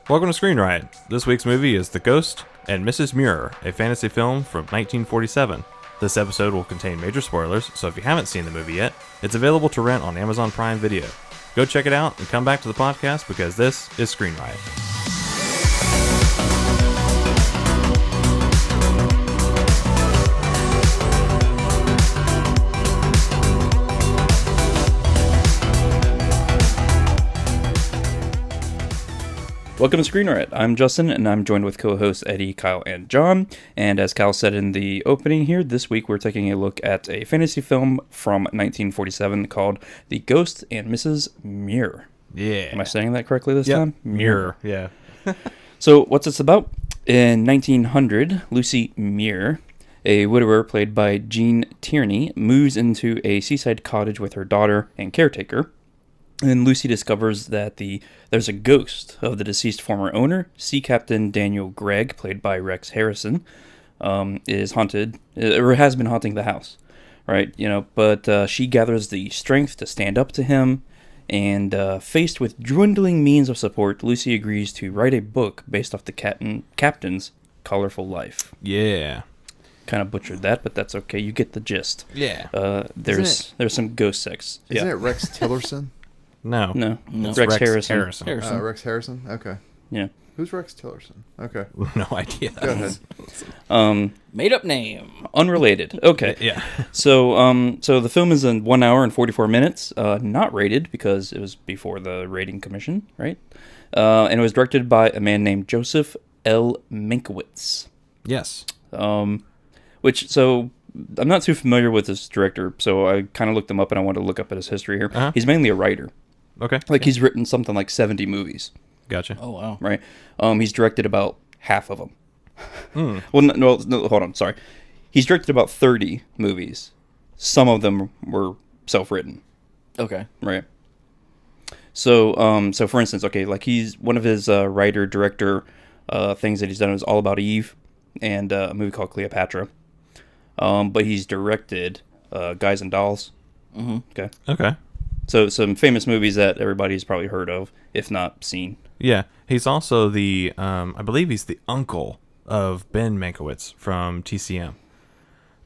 Welcome to Screen Riot. This week's movie is The Ghost and Mrs. Muir, a fantasy film from 1947. This episode will contain major spoilers, so if you haven't seen the movie yet, it's available to rent on Amazon Prime Video. Go check it out and come back to the podcast because this is Screen Riot. Welcome to Screen Riot. I'm Justin, and I'm joined with co-hosts Eddie, Kyle, and John. And as Kyle said in the opening here, this week we're taking a look at a fantasy film from 1947 called The Ghost and Mrs. Muir. Yeah. Am I saying that correctly this time? Muir. Yeah. So, what's this about? In 1900, Lucy Muir, a widower played by Jean Tierney, moves into a seaside cottage with her daughter and caretaker. And Lucy discovers that there's a ghost of the deceased former owner, Sea Captain Daniel Gregg, played by Rex Harrison, is haunted, or has been haunting the house, right? But she gathers the strength to stand up to him, and faced with dwindling means of support, Lucy agrees to write a book based off the captain's colorful life. Yeah. Kind of butchered that, but that's okay. You get the gist. Yeah. There's some ghost sex. Isn't it Rex Tillerson? No. It's Rex Harrison. Rex Harrison? Okay. Yeah. Who's Rex Tillerson? Okay. No idea. Go ahead. Made up name. Unrelated. Okay. Yeah. So the film is in 1 hour and 44 minutes. Not rated because it was before the rating commission, right? And it was directed by a man named Joseph L. Mankiewicz. Yes. So I'm not too familiar with this director, so I kind of looked him up and I wanted to look up at his history here. Uh-huh. He's mainly a writer. Okay. He's written something like 70 movies. Gotcha. Oh, wow. Right? He's directed about half of them. Hmm. Well, no, hold on, sorry. He's directed about 30 movies. Some of them were self-written. Okay. Right. So for instance, he's one of his writer-director things that he's done is All About Eve and a movie called Cleopatra. But he's directed Guys and Dolls. Mm-hmm. Okay. So some famous movies that everybody's probably heard of, if not seen. Yeah. He's also the, I believe he's the uncle of Ben Mankiewicz from TCM.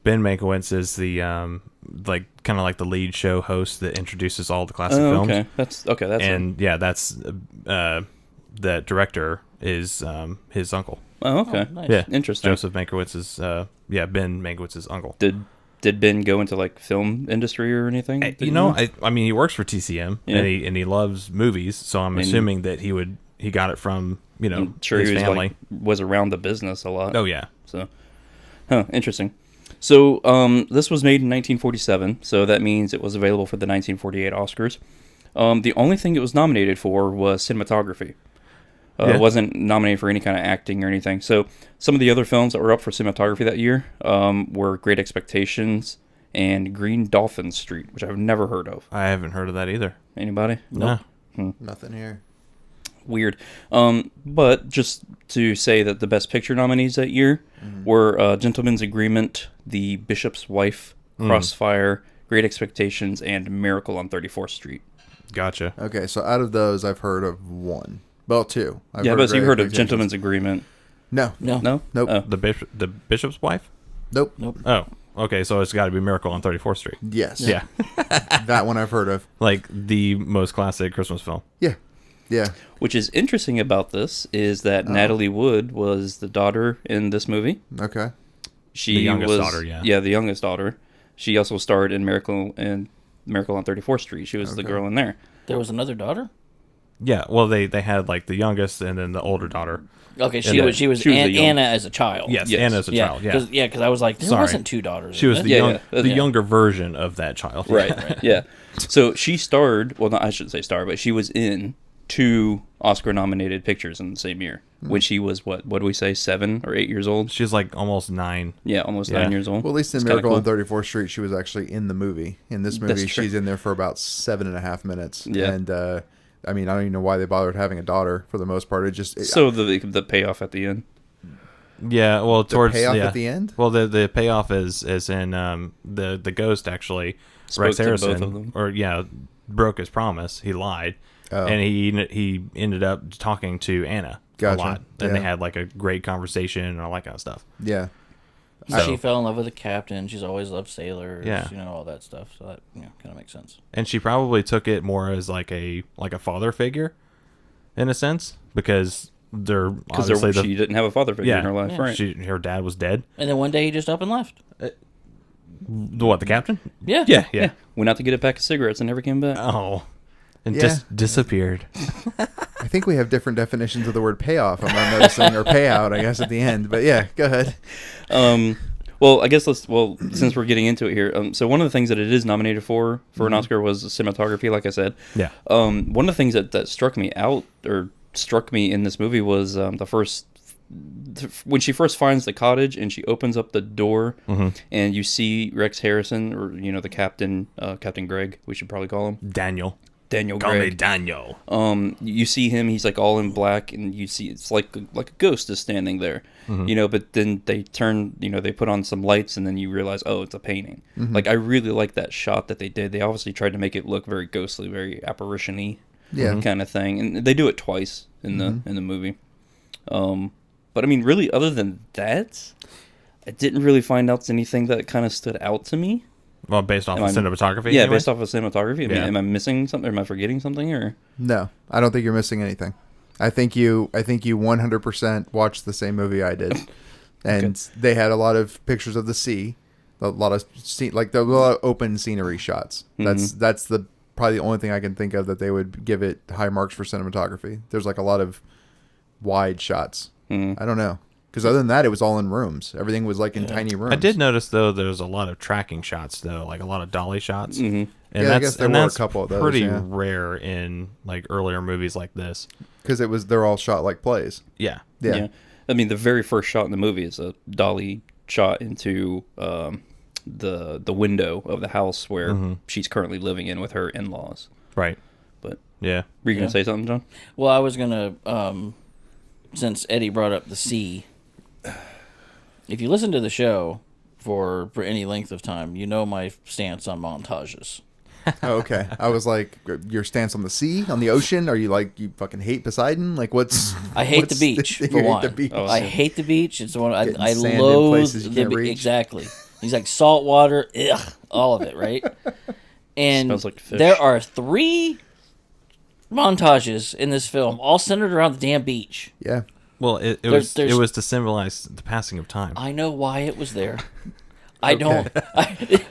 Ben Mankiewicz is the, kind of like the lead show host that introduces all the classic films. Okay. That's and yeah, that's, the director is, his uncle. Oh, okay. Oh, nice. Yeah. Interesting. Joseph Mankiewicz is, Ben Mankiewicz's uncle. Did Ben go into film industry or anything? I mean, he works for TCM and he loves movies, so I'm assuming that he got it from I'm sure his he family. was around the business a lot. Oh yeah. So, interesting. So, this was made in 1947, so that means it was available for the 1948 Oscars. The only thing it was nominated for was cinematography. It wasn't nominated for any kind of acting or anything. So some of the other films that were up for cinematography that year were Great Expectations and Green Dolphin Street, which I've never heard of. I haven't heard of that either. Anybody? No. Nothing here. Weird. But just to say that the Best Picture nominees that year were Gentleman's Agreement, The Bishop's Wife, Crossfire, Great Expectations, and Miracle on 34th Street. Gotcha. Okay, so out of those, I've heard of one. Well, two. But you heard of Gentleman's Agreement? No. No? Nope. Oh. The Bishop's Wife? Nope. Oh, okay. So it's got to be Miracle on 34th Street. Yes. Yeah. That one I've heard of. Like the most classic Christmas film. Yeah. Yeah. Which is interesting about this is that Natalie Wood was the daughter in this movie. Okay. She the youngest was, daughter, yeah. Yeah, the youngest daughter. She also starred in Miracle on 34th Street. She was the girl in there. There was another daughter? Yeah. Well, they had like the youngest and then the older daughter. Okay, she was Anna as a child. Yes, Anna as a child. Yeah. Because I was like, there wasn't two daugers. She was in the younger version of that child. Right. Yeah. So she starred, well, I shouldn't say star, but she was in 2 Oscar-nominated pictures in the same year. When she was, what do we say, 7 or 8 years old? She's like almost 9. Yeah, almost 9 years old. Well, at least in Miracle on 34th Street, she was actually in the movie. In this movie, she's in there for about 7.5 minutes. Yeah. And, I mean, I don't even know why they bothered having a daughter for the most part. The payoff at the end. Yeah, well, towards payoff at the end. Well, the payoff is in the ghost actually. Rex Harrison, both of them. broke his promise. He lied, and he ended up talking to Anna. a lot. And they had like a great conversation and all that kind of stuff. Yeah. She fell in love with the captain. She's always loved sailors. Yeah. All that stuff. So that kind of makes sense. And she probably took it more as like a father figure, in a sense, because she didn't have a father figure in her life, right? Her dad was dead. And then one day he just up and left. The captain? Yeah. Yeah. Went out to get a pack of cigarettes and never came back. Oh. And just disappeared. I think we have different definitions of the word payoff, I'm not noticing, or payout, I guess, at the end. But yeah, go ahead. Well, I guess since we're getting into it here, so one of the things that it is nominated for an Oscar was cinematography, like I said. Yeah. One of the things that struck me in this movie was when she first finds the cottage and she opens up the door and you see Rex Harrison, or the captain, Captain Greg, we should probably call him Daniel Greg. Call me Daniel. You see him; he's like all in black, and you see it's like a ghost is standing there, But then they turn, they put on some lights, and then you realize, oh, it's a painting. Like I really like that shot that they did. They obviously tried to make it look very ghostly, very apparition-y, kind of thing, and they do it twice in the movie. But I mean, really, other than that, I didn't really find out anything that kind of stood out to me. Well, based off of cinematography? Yeah, based off of cinematography. I mean, am I missing something? Am I forgetting something? Or no, I don't think you're missing anything. I think you 100% watched the same movie I did, and they had a lot of pictures of the sea, a lot of open scenery shots. That's probably the only thing I can think of that they would give it high marks for cinematography. There's like a lot of wide shots. I don't know. Because other than that, it was all in rooms. Everything was like in tiny rooms. I did notice, though, there's a lot of tracking shots, though, like a lot of dolly shots. And I guess there were a couple of those. Pretty rare in like earlier movies like this. Because they're all shot like plays. Yeah. I mean, the very first shot in the movie is a dolly shot into the window of the house where she's currently living in with her in-laws. Right. But yeah, were you gonna say something, John? Well, I was gonna. Since Eddie brought up the sea, if you listen to the show for any length of time, you know my stance on montages. Oh, okay. I was like, your stance on the sea, on the ocean? Are you like, you fucking hate Poseidon? Like, what's... I hate the beach, for one. I hate the beach. It's one. I loathe the beach. Exactly. He's like, salt water, ugh, all of it, right? And smells like fish. There are 3... montages in this film, all centered around the damn beach. Yeah. Well, it was to symbolize the passing of time. I know why it was there. I don't.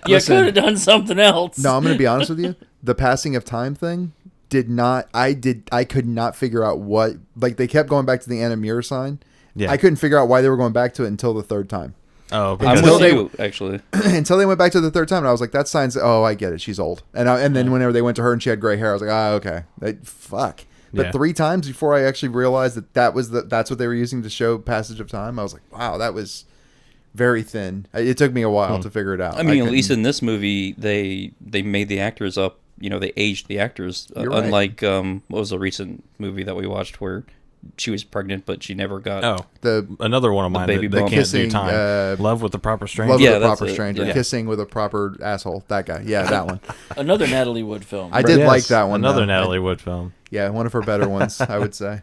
You could have done something else. No, I'm going to be honest with you. The passing of time thing I could not figure out what, like they kept going back to the Anna Muir sign. Yeah. I couldn't figure out why they were going back to it until the third time. Oh, I'm with you, actually. Until they went back to the third time, and I was like, that sign's, oh, I get it. She's old. And then whenever they went to her and she had gray hair, I was like, okay. Fuck. But 3 times before I actually realized that's what they were using to show passage of time, I was like, wow, that was very thin. It took me a while to figure it out. I mean, at least in this movie, they made the actors up. They aged the actors. Unlike, what was the recent movie that we watched where she was pregnant, but she never got... another one of mine that can't kissing, do time. Love with a Proper Stranger. Love with a Proper Stranger. Yeah. Kissing with a Proper Asshole. That guy. Yeah, that one. Another Natalie Wood film. I did like that one. Another Natalie Wood film. Yeah, one of her better ones, I would say.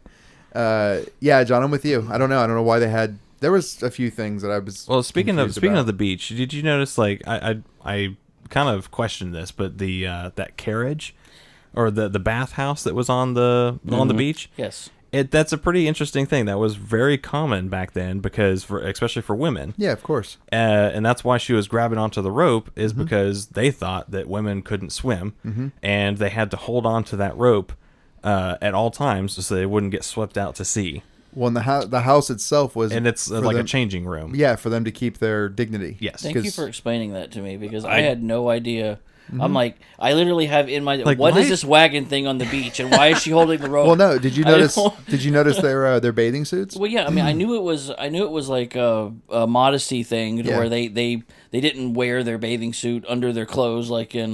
Yeah, John, I'm with you. I don't know why they had... There was a few things that I was... Well, speaking of the beach, did you notice, like, I kind of questioned this, but the that carriage or the bathhouse that was on the beach? Yes. That's a pretty interesting thing. That was very common back then, because especially for women. Yeah, of course. And that's why she was grabbing onto the rope, is because they thought that women couldn't swim, and they had to hold on to that rope at all times so they wouldn't get swept out to sea. Well, and the house itself was... And it's like a changing room. Yeah, for them to keep their dignity. Yes. Thank you for explaining that to me, because I had no idea... I'm like, I literally have in my, like, what is this wagon thing on the beach, and why is she holding the rope? Well, no, did you notice their bathing suits? Well, yeah, I mean, I knew it was like a modesty thing where they didn't wear their bathing suit under their clothes like in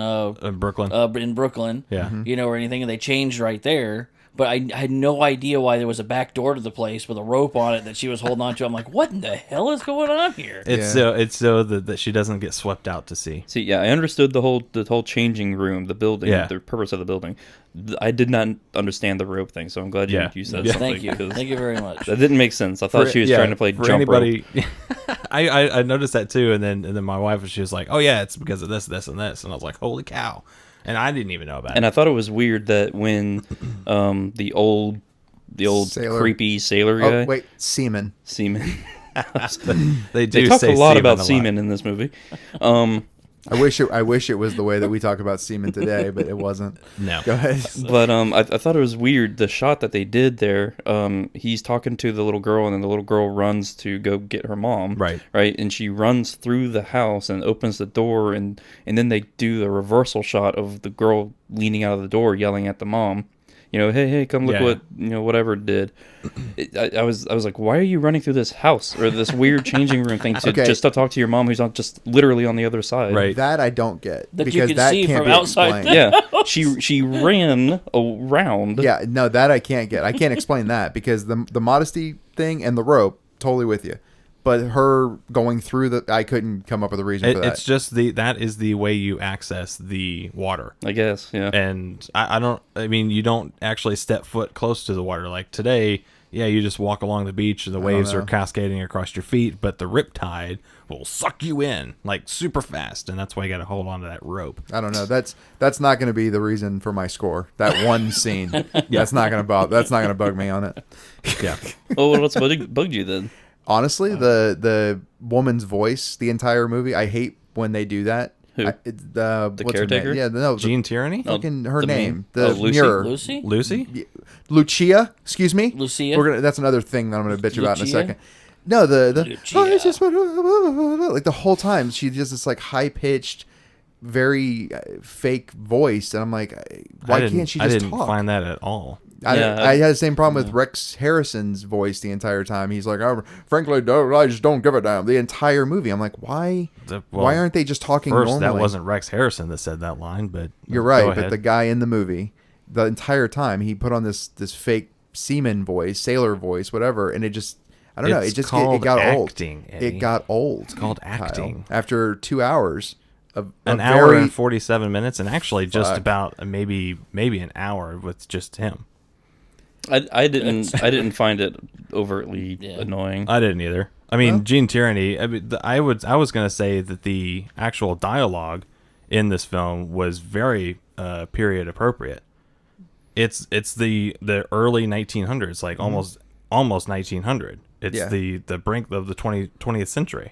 Brooklyn. In Brooklyn, yeah, or anything, and they changed right there. but I had no idea why there was a back door to the place with a rope on it that she was holding on to. I'm like, what in the hell is going on here? It's so that she doesn't get swept out to sea. See, yeah, I understood the whole changing room, the building, the purpose of the building. I did not understand the rope thing, so I'm glad you said something. Thank you very much. That didn't make sense. I thought she was trying to play jump rope. I noticed that too, and then my wife, she was like, "Oh yeah, it's because of this, this, and this," and I was like, "Holy cow!" And I didn't even know about it. And I thought it was weird that when the old sailor. Creepy sailor guy. Oh wait, seaman. They talk a lot about seamen in this movie. I wish it was the way that we talk about semen today, but it wasn't. No. Go ahead. But I thought it was weird, the shot that they did there. He's talking to the little girl, and then the little girl runs to go get her mom. Right. And she runs through the house and opens the door, and then they do the reversal shot of the girl leaning out of the door yelling at the mom. Hey, come look what, whatever it did. I was like, why are you running through this house or this weird changing room thing just to talk to your mom who's just literally on the other side? Right. That I don't get. That you can see from outside. Yeah. She ran around. Yeah, no, that I can't get. I can't explain that because the modesty thing and the rope, totally with you. But her going through I couldn't come up with a reason for that. It's just that is the way you access the water, I guess. Yeah. And you don't actually step foot close to the water. Like today, you just walk along the beach and the waves are cascading across your feet, but the riptide will suck you in like super fast, and that's why you got to hold on to that rope. I don't know. That's not going to be the reason for my score. That one scene. That's not going to bug me on it. Yeah. Oh, what else bugged you then? Honestly, the woman's voice, the entire movie, I hate when they do that. Who? The caretaker? Yeah, no, Jean Tierney? Fucking her the name. Lucy? Muir. Lucy? Lucia, excuse me. Lucia? That's another thing that I'm going to bitch about in a second. No, the it's just like the whole time she does this like high pitched, very fake voice, and I'm like, why can't she just talk? I didn't find that at all. I had the same problem with Rex Harrison's voice the entire time. He's like, frankly, I just don't give a damn. The entire movie. I'm like, why aren't they just talking normally? That wasn't Rex Harrison that said that line, but you're right. But the guy in the movie, the entire time, he put on this fake seaman voice, sailor voice, whatever, and it just, I don't know. It just it got acting, old. It got old. It's called acting. Kyle. After 2 hours. An hour and 47 minutes, and actually just about maybe an hour with just him. I didn't find it overtly annoying. I didn't either. I mean, Jean Tierney. I was going to say that the actual dialogue in this film was very period appropriate. It's the early 1900s, like almost 1900. It's the brink of the 20th century.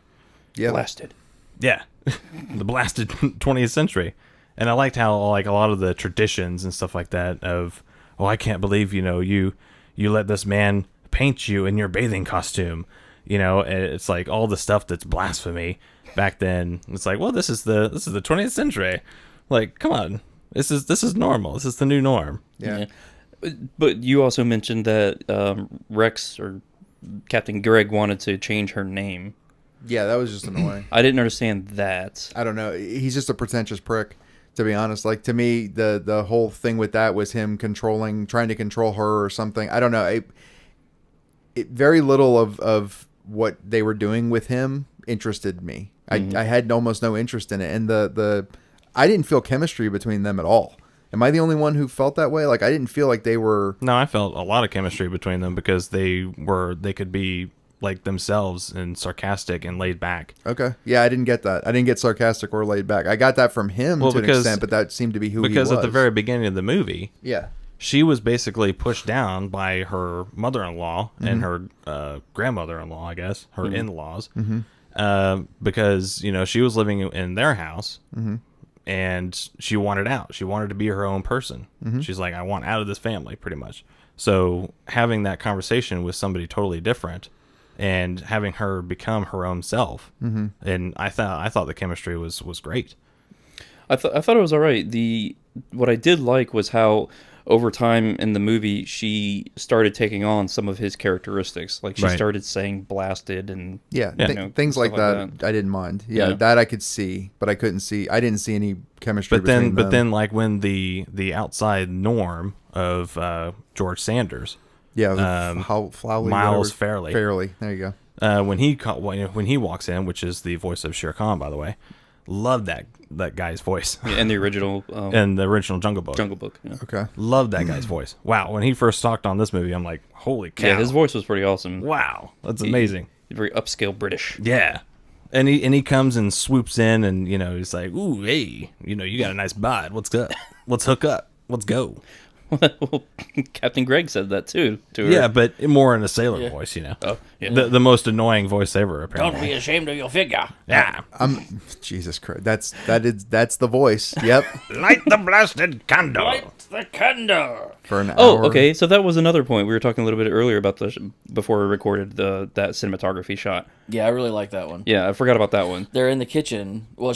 Yeah, blasted. Yeah, the blasted 20th century. And I liked how like a lot of the traditions and stuff like that of. Oh, I can't believe, you let this man paint you in your bathing costume. It's like all the stuff that's blasphemy back then. It's like, well, this is the 20th century. Like, come on. This is normal. This is the new norm. Yeah. But you also mentioned that Rex or Captain Greg wanted to change her name. Yeah, that was just annoying. I didn't understand that. I don't know. He's just a pretentious prick. To be honest, like to me, the whole thing with that was him trying to control her or something. I don't know. Very little of what they were doing with him interested me. Mm-hmm. I had almost no interest in it, and I didn't feel chemistry between them at all. Am I the only one who felt that way? Like I didn't feel like they were. No, I felt a lot of chemistry between them because they could be like themselves and sarcastic and laid back. Okay. Yeah, I didn't get that. I didn't get sarcastic or laid back. I got that from him to an extent, but that seemed to be who he was. Because at the very beginning of the movie, she was basically pushed down by her mother-in-law and her grandmother-in-law, I guess, her in-laws, because, she was living in their house and she wanted out. She wanted to be her own person. She's like, I want out of this family, pretty much. So having that conversation with somebody totally different and having her become her own self. And I thought the chemistry was great. I thought it was all right. What I did like was how over time in the movie, she started taking on some of his characteristics. Like she started saying "blasted" and things like that. I didn't mind. Yeah, that I could see, but I couldn't see. I didn't see any chemistry. But then, like when the outside Norm of George Sanders, Miles Fairley. There you go. When he walks in, which is the voice of Shere Khan, by the way. Love that guy's voice. And the original Jungle Book. Jungle Book. Yeah. Okay. Love that guy's voice. Wow. When he first talked on this movie, I'm like, holy cow. Yeah, his voice was pretty awesome. Wow. That's amazing. Very upscale British. Yeah. And he comes and swoops in and, he's like, ooh, hey, you got a nice bod. What's up? Let's hook up. Let's go. Well, Captain Greg said that too to her. Yeah, but more in a sailor voice, Oh, yeah. The most annoying voice ever, apparently. Don't be ashamed of your figure. Yeah. Jesus Christ. That's the voice. Yep. Light the blasted candle. Light the candle. For an hour. Oh, okay. So that was another point. We were talking a little bit earlier about before we recorded that cinematography shot. Yeah, I really like that one. Yeah, I forgot about that one. They're in the kitchen. Well,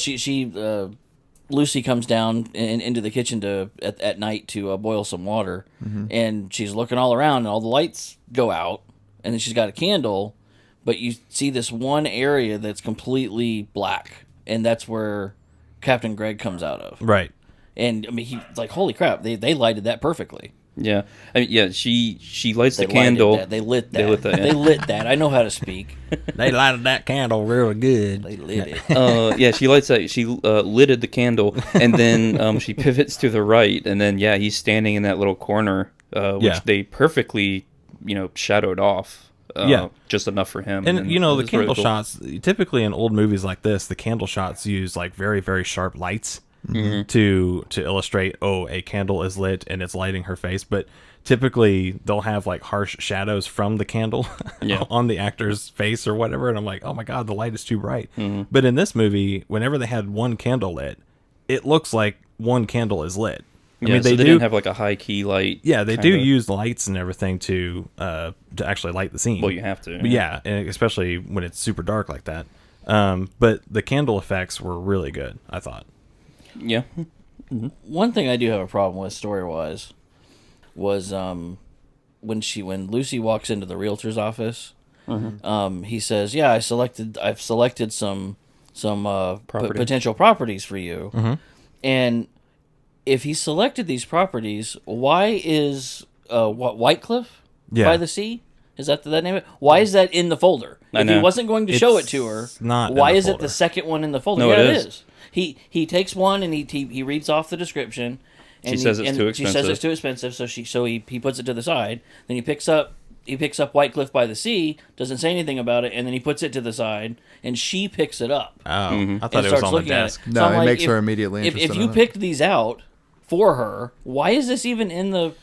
Lucy comes down into the kitchen at night to boil some water, and she's looking all around, and all the lights go out, and then she's got a candle, but you see this one area that's completely black, and that's where Captain Greg comes out of. Right. And I mean, he's like, "Holy crap! They lighted that perfectly." Yeah, I mean, yeah. She lights the candle. They lit that. They lit that. I know how to speak. They lighted that candle really good. They lit it. Yeah, she lights that. She lighted the candle, and then she pivots to the right, and then he's standing in that little corner, which they perfectly, shadowed off. Just enough for him. And the candle shots. Typically in old movies like this, the candle shots use like very, very sharp lights. To illustrate, a candle is lit and it's lighting her face, but typically they'll have like harsh shadows from the candle on the actor's face or whatever, and I'm like, oh my god, the light is too bright. But in this movie, whenever they had one candle lit, it looks like one candle is lit. I mean, they didn't have like a high key light. Yeah, they do use lights and everything to actually light the scene. Well, you have to. But and especially when it's super dark like that. But the candle effects were really good, I thought. Yeah. One thing I do have a problem with story-wise was when Lucy walks into the realtor's office. He says, "Yeah, I've selected some potential properties for you." And if he selected these properties, why is Whitecliff by the sea? Is that name? Why is that in the folder? If he wasn't going to show it to her, why is it the second one in the folder? No, it is. He takes one and he reads off the description. And she says it's too expensive. She says it's too expensive, so he puts it to the side. Then he picks up Whitecliff by the Sea, doesn't say anything about it, and then he puts it to the side, and she picks it up. Oh, I thought it was on the desk. No, it makes her immediately interested. If you picked these out for her, why is this even in the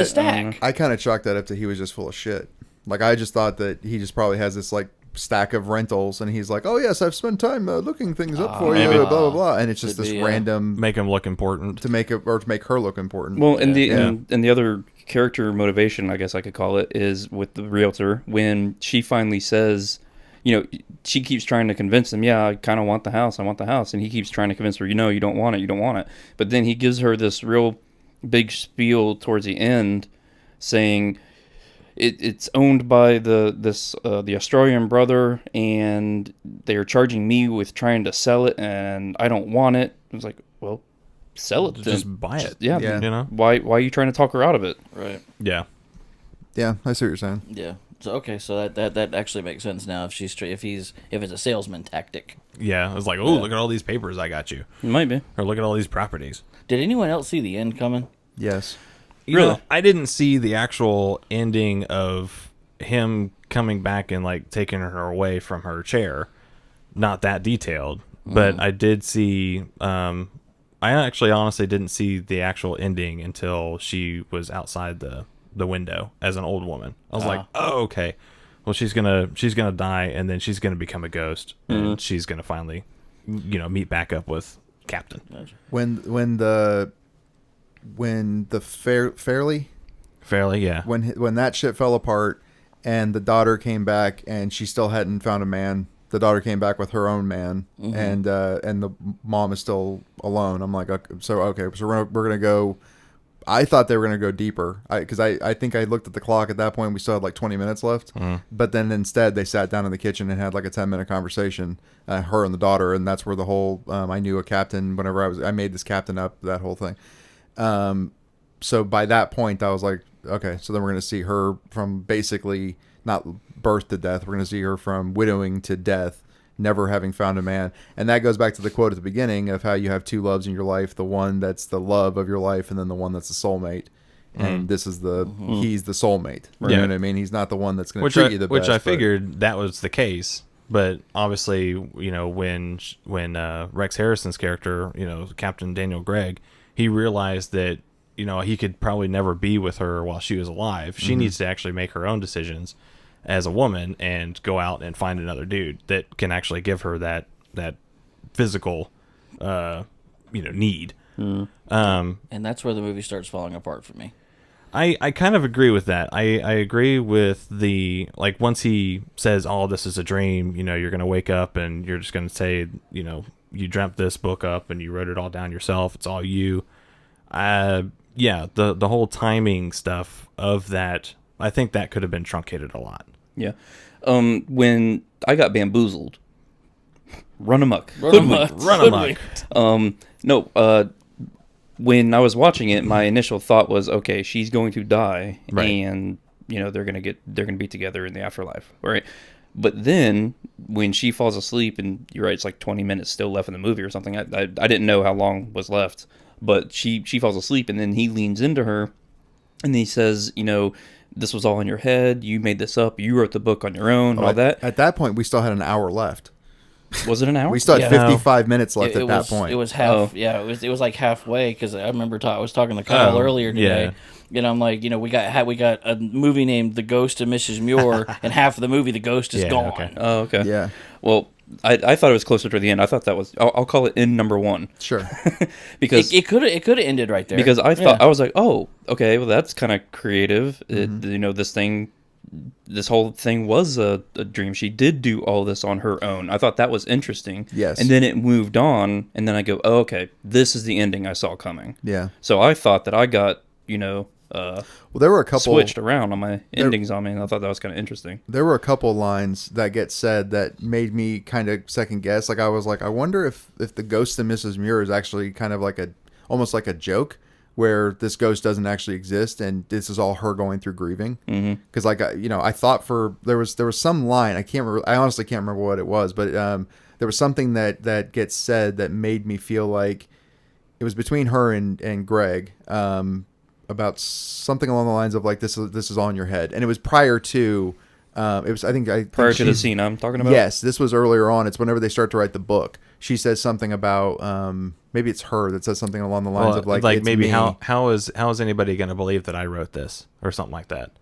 stack? I kind of chalked that up to he was just full of shit. Like, I just thought that he just probably has this like stack of rentals, and he's like, "Oh yes, I've spent time looking things up for you," blah blah blah, and it's just this random make him look important to make her look important. Well, and the other character motivation, I guess I could call it, is with the realtor when she finally says, she keeps trying to convince him, "Yeah, I kind of want the house, and he keeps trying to convince her, "You don't want it," but then he gives her this real big spiel towards the end, saying it's owned by the Australian brother, and they're charging me with trying to sell it, and I don't want it. I was like, well, sell it. Just buy it. Yeah. Why are you trying to talk her out of it? Right. Yeah. Yeah, I see what you're saying. Yeah. So that actually makes sense now. If it's a salesman tactic. Yeah, it's like, look at all these papers I got you. It might be. Or look at all these properties. Did anyone else see the end coming? Yes. Really? I didn't see the actual ending of him coming back and like taking her away from her chair. Not that detailed, but I did see. I actually honestly didn't see the actual ending until she was outside the window as an old woman. I was like, oh, okay. Well, she's gonna die, and then she's gonna become a ghost, and she's gonna finally, meet back up with Captain. When the Fairley, yeah. When that shit fell apart, and the daughter came back, and she still hadn't found a man. The daughter came back with her own man, and the mom is still alone. I'm like, okay, so we're gonna go I thought they were going to go deeper because I think I looked at the clock at that point. We still had like 20 minutes left. But then instead they sat down in the kitchen and had like a 10-minute conversation, her and the daughter. And that's where the whole, I knew a captain whenever I made this captain up, that whole thing. So by that point I was like, okay, so then we're going to see her from basically not birth to death. We're going to see her from widowing to death, never having found a man. And that goes back to the quote at the beginning of how you have two loves in your life, the one that's the love of your life and then the one that's the soulmate. And this is he's the soulmate. You know what I mean? He's not the one that's going to treat you the best. Which I figured that was the case. But obviously, when Rex Harrison's character, Captain Daniel Gregg, he realized that, he could probably never be with her while she was alive. She needs to actually make her own decisions as a woman and go out and find another dude that can actually give her that physical need. And that's where the movie starts falling apart for me. I kind of agree with that. I agree with the, like, once he says, oh, this is a dream, you're going to wake up and you're just going to say, you dreamt this book up and you wrote it all down yourself. It's all you. The whole timing stuff of that, I think that could have been truncated a lot. Yeah. When I got bamboozled, run amok. When I was watching it, my initial thought was, okay, she's going to die, and they're gonna be together in the afterlife, right? But then when she falls asleep, and you're right, it's like 20 minutes still left in the movie or something. I didn't know how long was left, but she falls asleep, and then he leans into her, and he says, this was all in your head. You made this up. You wrote the book on your own. All that. At that point, we still had an hour left. Was it an hour? We still had 55 minutes left at that point. It was half. Yeah, it was like halfway because I remember I was talking to Kyle earlier today. Yeah. And I'm like, we got a movie named The Ghost of Mrs. Muir, and half of the movie the ghost is gone. Okay. Oh, okay. Yeah. Well, I thought it was closer to the end. I thought that was. I'll call it end number one. Sure. Because it could have ended right there. Because I thought I was like, oh, okay, well that's kind of creative. This whole thing was a dream. She did do all this on her own. I thought that was interesting. Yes. And then it moved on, and then I go, oh, okay, this is the ending I saw coming. Yeah. So I thought that I got, well, there were a couple switched around on my endings on me, and I thought that was kind of interesting. There were a couple lines that get said that made me kind of second guess. Like I was like, I wonder if the ghost of Mrs. Muir is actually kind of like almost like a joke, where this ghost doesn't actually exist and this is all her going through grieving. Because I thought there was some line, I honestly can't remember what it was, but there was something that gets said that made me feel like it was between her and Greg, about something along the lines of like, this is all in your head. And it was prior to, prior to the scene I'm talking about? Yes, this was earlier on. It's whenever they start to write the book. She says something about, maybe it's her that says something along the lines of like maybe me. how is anybody going to believe that I wrote this or something like that?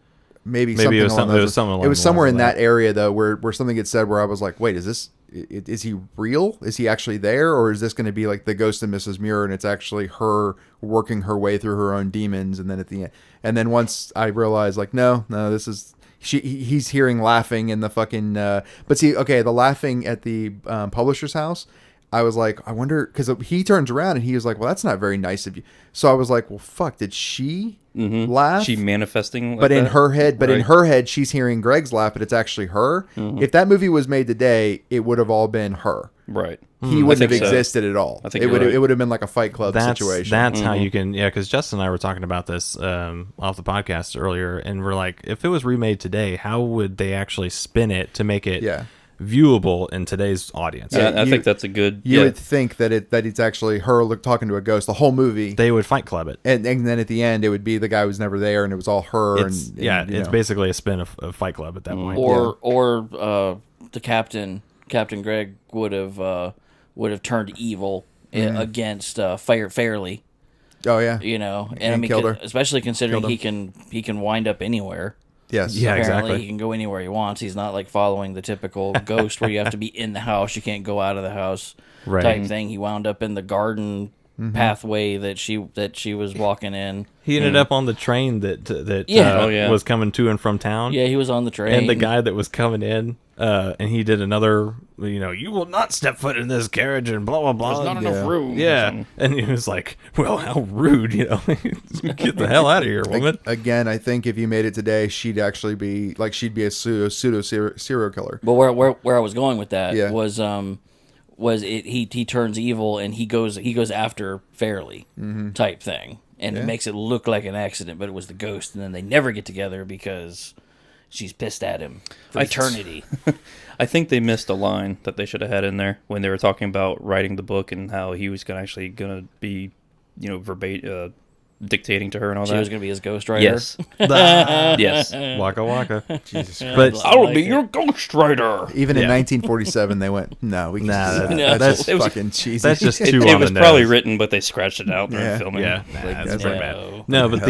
Maybe it was somewhere in that area though, where something gets said where I was like, wait, is he real? Is he actually there? Or is this going to be like the ghost of Mrs. Muir and it's actually her working her way through her own demons? And then at the end, and then once I realized like, no, this is, he's hearing laughing in the fucking, but see, okay, the laughing at the publisher's house, I was like, I wonder, because he turns around and he was like, well, that's not very nice of you. So I was like, well, fuck, did she laugh? She manifesting, but in her head, in her head, she's hearing Greg's laugh, but it's actually her. If that movie was made today, it would have all been her. Right. He wouldn't have existed at all. I think it would have been like a Fight Club situation. That's how you can, because Justin and I were talking about this off the podcast earlier, and we're like, if it was remade today, how would they actually spin it to make it viewable in today's audience? I think that's a good. You would think that it's actually her talking to a ghost. The whole movie, they would Fight Club it, and then at the end, it would be the guy who's never there, and it was all her. It's basically a spin of Fight Club at that point. Or the Captain Gregg would have turned evil against Fairly. Oh yeah, and I mean, killed her. Especially considering he can wind up anywhere. Yes. Yeah, apparently exactly. He can go anywhere he wants. He's not like following the typical ghost where you have to be in the house. You can't go out of the house type thing. He wound up in the garden pathway that she was walking in. He ended up on the train that was coming to and from town. Yeah, he was on the train. And the guy that was coming in, and he did another, you will not step foot in this carriage and blah, blah, blah. There's not enough room. Yeah. And he was like, well, how rude, Get the hell out of here, woman. Again, I think if you made it today, she'd actually be, she'd be a pseudo serial killer. But where I was going with that he turns evil and he goes after Fairley type thing, and it makes it look like an accident, but it was the ghost, and then they never get together because she's pissed at him for eternity. I think they missed a line that they should have had in there when they were talking about writing the book and how he was going to be, verbatim. Dictating to her and all that. She was going to be his ghostwriter? Yes. Yes. Waka waka. Jesus Christ. But I will be your ghostwriter. Even in 1947, they went, no, we can that's fucking cheesy. That's just too It was probably written, but they scratched it out during filming. Yeah, that's pretty bad. No, but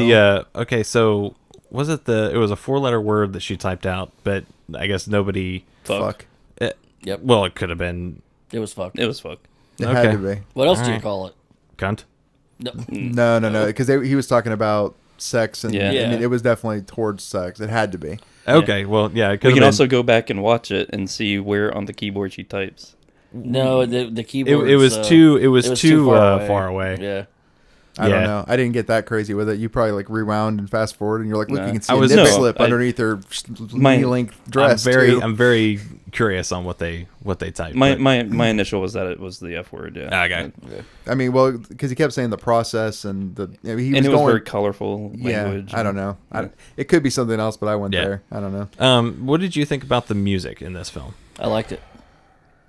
okay, so was it it was a 4-letter word that she typed out, but I guess nobody... Fuck. Yep. Well, it could have been... It was fuck. It was fuck. It had to be. What else do you call it? Cunt? No, because he was talking about sex, and I mean, it was definitely towards sex. It had to be. Okay, well, yeah. We can also go back and watch it and see where on the keyboard she types. No, the keyboard. It was too far away. Yeah. I don't know. I didn't get that crazy with it. You probably rewound and fast forward, and you're like, look, you can see a was- nip no, slip underneath her knee-length dress. I'm very curious on what they typed. My initial was that it was the F word. Yeah. Okay. I mean, well, because he kept saying the process and it was very colorful language. I don't know. It could be something else, but I went there. I don't know. What did you think about the music in this film? I liked it.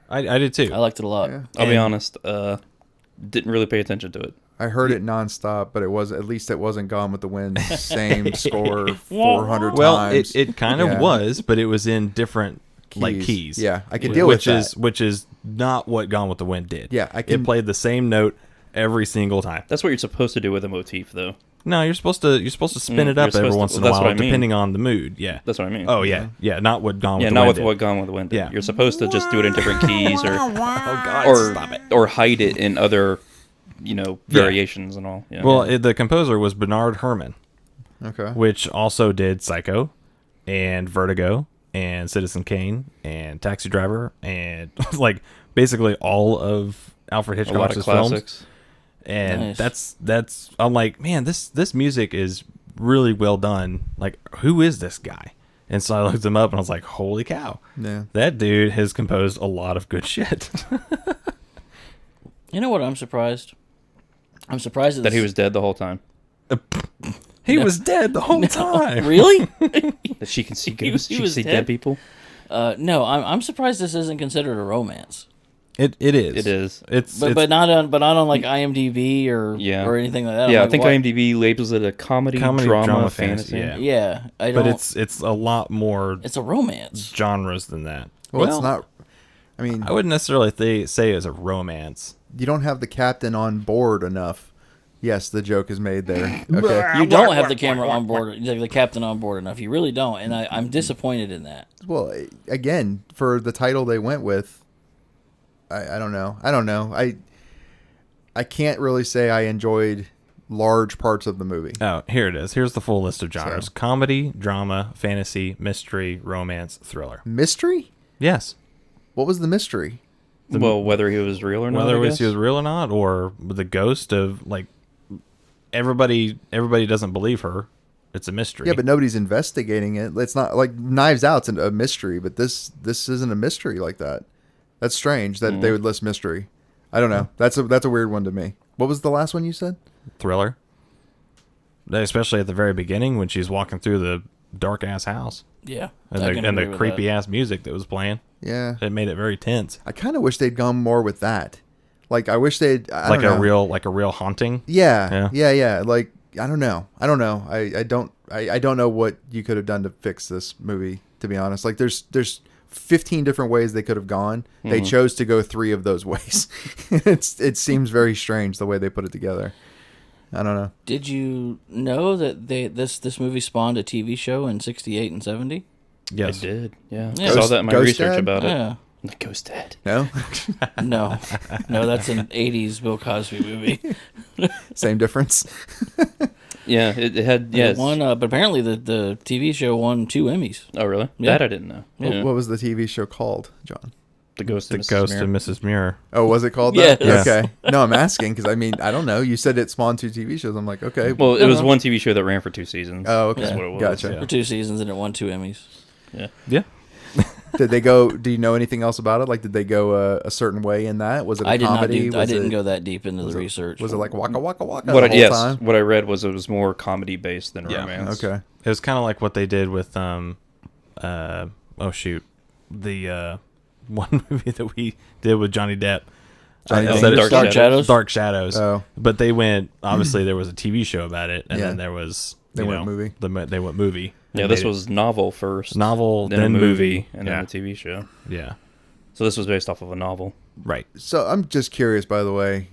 I did too. I liked it a lot. Yeah. I'll be honest. Didn't really pay attention to it. I heard it nonstop, but it wasn't Gone with the Wind. Same score 400 times. Well, it kind of was, but it was in different keys. Yeah, I can deal with that. Which is not what Gone with the Wind did. Yeah, It played the same note every single time. That's what you're supposed to do with a motif, though. No, you're supposed to spin it up every once in a while, depending on the mood. Yeah, that's what I mean. Oh yeah, not what Gone with the Wind. Not with what Gone with the Wind did. Yeah, you're supposed to just do it in different keys, or stop it, or hide it in other, variations and all. Yeah. Well, the composer was Bernard Herrmann. Okay. Which also did Psycho, and Vertigo, and Citizen Kane, and Taxi Driver, and basically all of Alfred Hitchcock's films. And nice. that's I'm like, man, this music is really well done. Like, who is this guy? And so I looked him up and I was like, holy cow. Yeah. That dude has composed a lot of good shit. You know what? I'm surprised. I'm surprised that he was dead the whole time. He was dead the whole time. Really? That she can see ghosts. She can see dead people. No, I'm surprised this isn't considered a romance. It is. It is. But not on IMDb or anything like that. Yeah, I think IMDb labels it a comedy drama fantasy. Yeah. But it's a lot more. It's a romance genres than that. Well, it's not. I mean, I wouldn't necessarily say it's a romance. You don't have the captain on board enough. Yes, the joke is made there. Okay. You don't have the camera on board, the captain on board enough. You really don't, and I'm disappointed in that. Well, again, for the title they went with, I don't know. I can't really say I enjoyed large parts of the movie. Oh, here it is. Here's the full list of genres: comedy, drama, fantasy, mystery, romance, thriller. Mystery? Yes. What was the mystery? Whether he was real or not. Whether he was real or not, or the ghost of everybody doesn't believe her. It's a mystery. Yeah, but nobody's investigating it. It's not like Knives Out's a mystery, but this isn't a mystery like that. That's strange that they would list mystery. I don't know. That's a weird one to me. What was the last one you said? Thriller. Especially at the very beginning when she's walking through the dark ass house. Yeah. And the creepy ass music that was playing. Yeah. It made it very tense. I kind of wish they'd gone more with that. Like, I wish they'd a real haunting. Yeah. Like, I don't know. I don't know what you could have done to fix this movie, to be honest. Like, there's 15 different ways they could have gone. Mm-hmm. They chose to go 3 of those ways. It seems very strange the way they put it together. I don't know. Did you know that this movie spawned a TV show in 68 and 70? Yes. I did. Yeah. I saw that in my research Dad? about it. Yeah. The Ghost Dad. No? No, that's an '80s Bill Cosby movie. Same difference. Yeah, it had. Yes, won, but apparently the TV show won 2 Emmys. Oh, really? Yeah. That I didn't know. Yeah. What was the TV show called, John? The Ghost of Mrs. Muir. Oh, was it called that? Yes. Okay. No, I'm asking because I don't know. You said it spawned 2 TV shows. I'm like, okay. Well, it was one TV show that ran for 2 seasons. Oh, okay. That's what it was. Gotcha. Yeah. For 2 seasons, and it won 2 Emmys. Yeah. Did they go? Do you know anything else about it? Like, did they go a certain way in that? Was it a comedy? I didn't go that deep into the research. Was it like waka waka waka What the whole time? What I read was it was more comedy based than romance. Okay. It was kind of like what they did with the one movie that we did with Johnny Depp. Dark Shadows. Dark Shadows. Oh. But they went. Obviously, there was a TV show about it, and then there was They went movie. They went movie. Yeah, this was novel first. Novel, then movie, and then a TV show. Yeah. So this was based off of a novel. Right. So I'm just curious, by the way.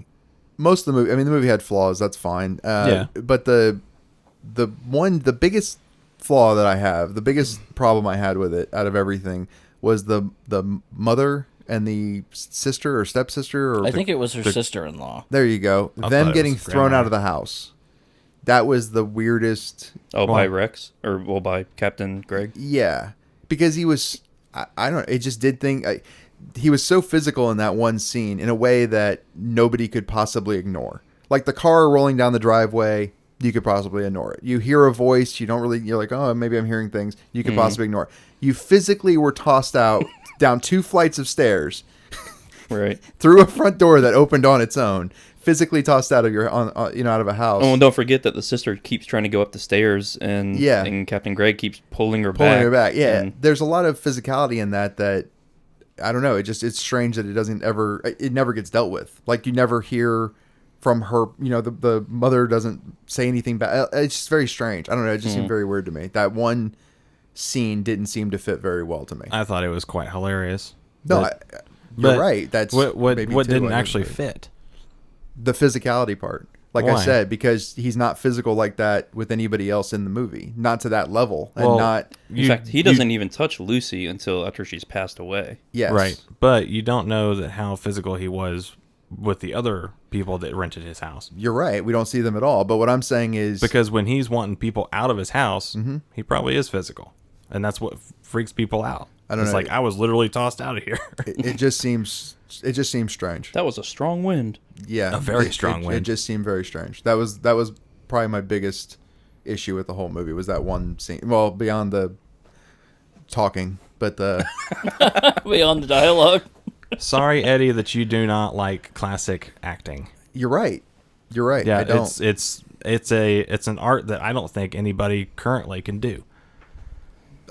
Most of the movie, the movie had flaws. That's fine. Yeah. But the biggest flaw that I have, the biggest problem I had with it out of everything was the mother and the sister or stepsister. Or I think it was her sister-in-law. There you go. Them getting thrown out of the house. That was the weirdest. Oh, by Rex? Or, by Captain Greg? Yeah. Because he was, I don't know, it just did things. He was so physical in that one scene in a way that nobody could possibly ignore. Like the car rolling down the driveway, you could possibly ignore it. You hear a voice, you're like, oh, maybe I'm hearing things. You could possibly ignore it. You physically were tossed out down 2 flights of stairs. Right. Through a front door that opened on its own. Physically tossed out of out of a house. Oh, and don't forget that the sister keeps trying to go up the stairs, and Captain Greg keeps pulling her back. Yeah, there's a lot of physicality in that I don't know. It's strange that it never gets dealt with. Like you never hear from her. The mother doesn't say anything bad. It's just very strange. I don't know. It just seemed very weird to me. That one scene didn't seem to fit very well to me. I thought it was quite hilarious. No, you're right. That's what didn't actually fit. The physicality part. Like I said, because he's not physical like that with anybody else in the movie. Not to that level. In fact, he doesn't even touch Lucy until after she's passed away. Yes. Right. But you don't know how physical he was with the other people that rented his house. You're right. We don't see them at all. But what I'm saying is... Because when he's wanting people out of his house, he probably is physical. And that's what freaks people out. It's like, I was literally tossed out of here. It just seems strange. That was a strong wind. Yeah, a very strong wind. It just seemed very strange. That was probably my biggest issue with the whole movie was that one scene. Well, beyond the talking, but the beyond the dialogue. Sorry, Eddie, that you do not like classic acting. You're right. Yeah, I don't. It's an art that I don't think anybody currently can do.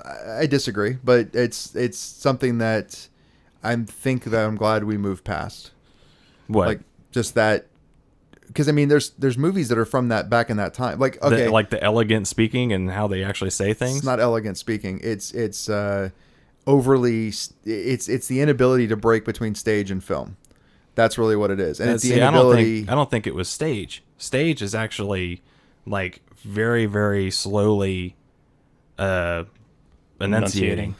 I disagree, but it's something that I'm glad we moved past. What? Like just that, because there's movies that are from that back in that time. Like like the elegant speaking and how they actually say things. It's not elegant speaking. It's overly. It's the inability to break between stage and film. That's really what it is, and it's the inability. I don't think it was stage. Stage is actually like very, very slowly enunciating.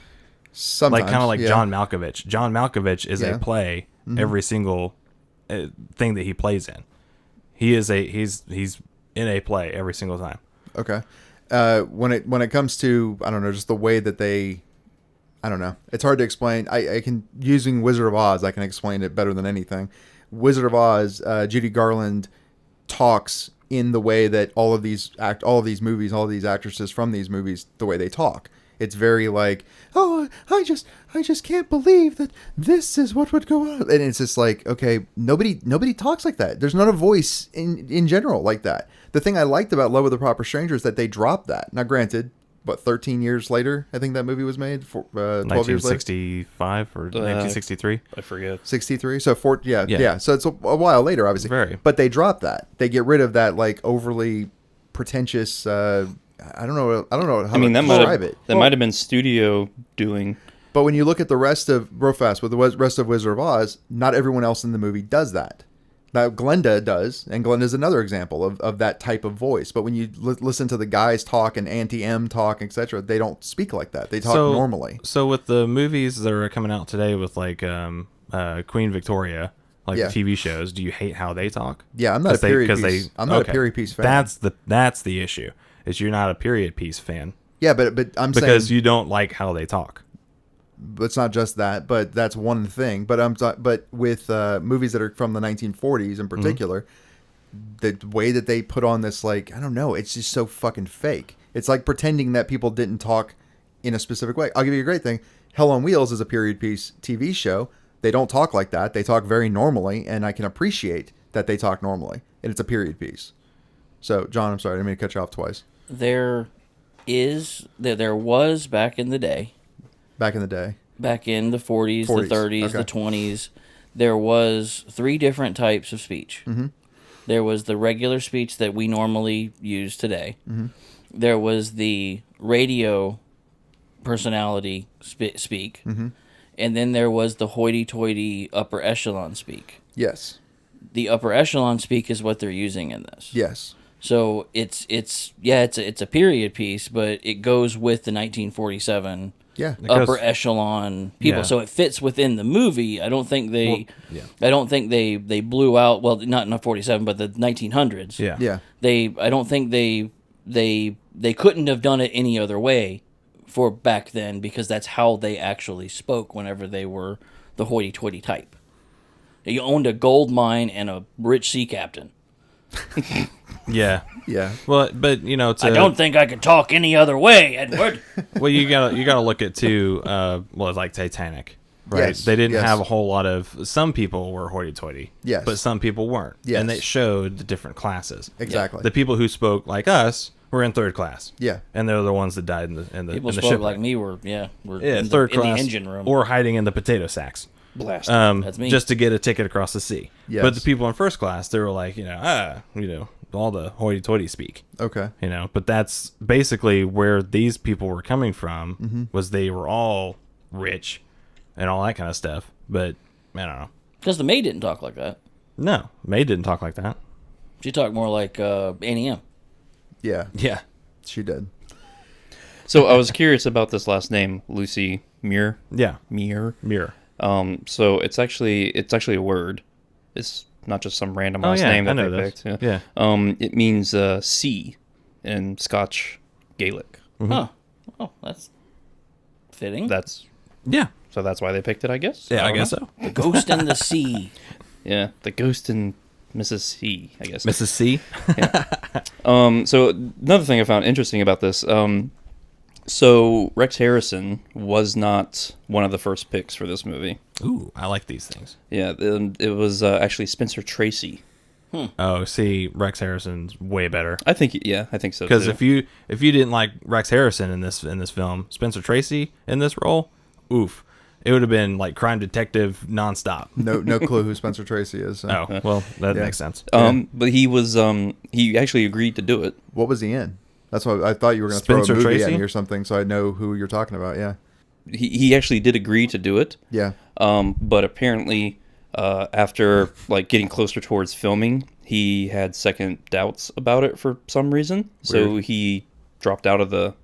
Sometimes, kind of like John Malkovich. John Malkovich is a play every single thing that he plays in. He's in a play every single time. Okay. When it comes to, I don't know, just the way that they, I don't know. It's hard to explain. I can, using Wizard of Oz, I can explain it better than anything. Wizard of Oz, Judy Garland talks in the way that all of these movies, all of these actresses from these movies, the way they talk. It's very like, oh, I just can't believe that this is what would go on. And it's just like, okay, nobody talks like that. There's not a voice in general like that. The thing I liked about Love with a Proper Stranger is that they dropped that. Now, granted, 13 years later, I think that movie was made. 12 years later? 1965 or 1963? I forget. 63? So, yeah. So it's a while later, obviously. Very. But they dropped that. They get rid of that, like, overly pretentious... I don't know how to describe it. That might have been studio doing. But when you look at the rest of, real fast, with the rest of Wizard of Oz, not everyone else in the movie does that. Now, Glenda does, and Glenda's another example of that type of voice. But when you listen to the guys talk and Auntie M talk, etc., they don't speak like that. They talk normally. So with the movies that are coming out today with like Queen Victoria, like the TV shows, do you hate how they talk? Yeah, I'm not a period piece. I'm not a period piece fan. That's the issue. Is you're not a period piece fan. Yeah, but I'm saying because you don't like how they talk. But it's not just that, but that's one thing. But with movies that are from the 1940s in particular, the way that they put on this, like, I don't know, it's just so fucking fake. It's like pretending that people didn't talk in a specific way. I'll give you a great thing. Hell on Wheels is a period piece TV show. They don't talk like that. They talk very normally, and I can appreciate that they talk normally. And it's a period piece. So, John, I'm sorry, I didn't mean to cut you off twice. There was back in the day. Back in the day. Back in the 40s, the 30s, the 20s, there was 3 different types of speech. Mm-hmm. There was the regular speech that we normally use today. Mm-hmm. There was the radio personality speak. Mm-hmm. And then there was the hoity-toity upper echelon speak. Yes. The upper echelon speak is what they're using in this. Yes. So it's a period piece, but it goes with the 1947 upper echelon people. Yeah. So it fits within the movie. I don't think they blew out, well, not in the 47, but the 1900s. Yeah. Yeah. I don't think they couldn't have done it any other way for back then, because that's how they actually spoke whenever they were the hoity-toity type. You owned a gold mine and a rich sea captain. Yeah. Yeah. Well, but I don't think I could talk any other way, Edward. Well, you gotta look at too. Like Titanic, right? Yes. They didn't have a whole lot of. Some people were hoity-toity, yes, but some people weren't, and they showed the different classes. Exactly. The people who spoke like us were in third class. Yeah, and they're the ones that died in the people in the spoke ship like me were in third class, in the engine room, or hiding in the potato sacks. Blast. That's me. Just to get a ticket across the sea. Yes. But the people in first class, they were like, all the hoity-toity speak. Okay. But that's basically where these people were coming from, mm-hmm. was they were all rich and all that kind of stuff. But I don't know. Because the maid didn't talk like that. No, May didn't talk like that. She talked more like Annie M. Yeah. Yeah. She did. So I was curious about this last name, Lucy Muir. Yeah. Muir. So it's actually a word. It's not just some randomized name that they picked. Yeah. It means sea in Scotch Gaelic. Mm-hmm. Huh. Oh, that's fitting. So that's why they picked it, I guess. Yeah, I guess so. The ghost in the sea. Yeah, the ghost in Mrs. C, I guess. Mrs. C? Yeah. So another thing I found interesting about this, so Rex Harrison was not one of the first picks for this movie. Ooh, I like these things. Yeah, it was actually Spencer Tracy. Oh, see, Rex Harrison's way better. I think so. Because if you didn't like Rex Harrison in this film, Spencer Tracy in this role, oof, it would have been like Crime Detective nonstop. No clue who Spencer Tracy is. So. Oh, well, that makes sense. But he actually agreed to do it. What was he in? That's why I thought you were going to throw a movie at me or something, so I know who you're talking about. Yeah. He actually did agree to do it. Yeah. But apparently, after like getting closer towards filming, he had second doubts about it for some reason. Weird. So he dropped out of the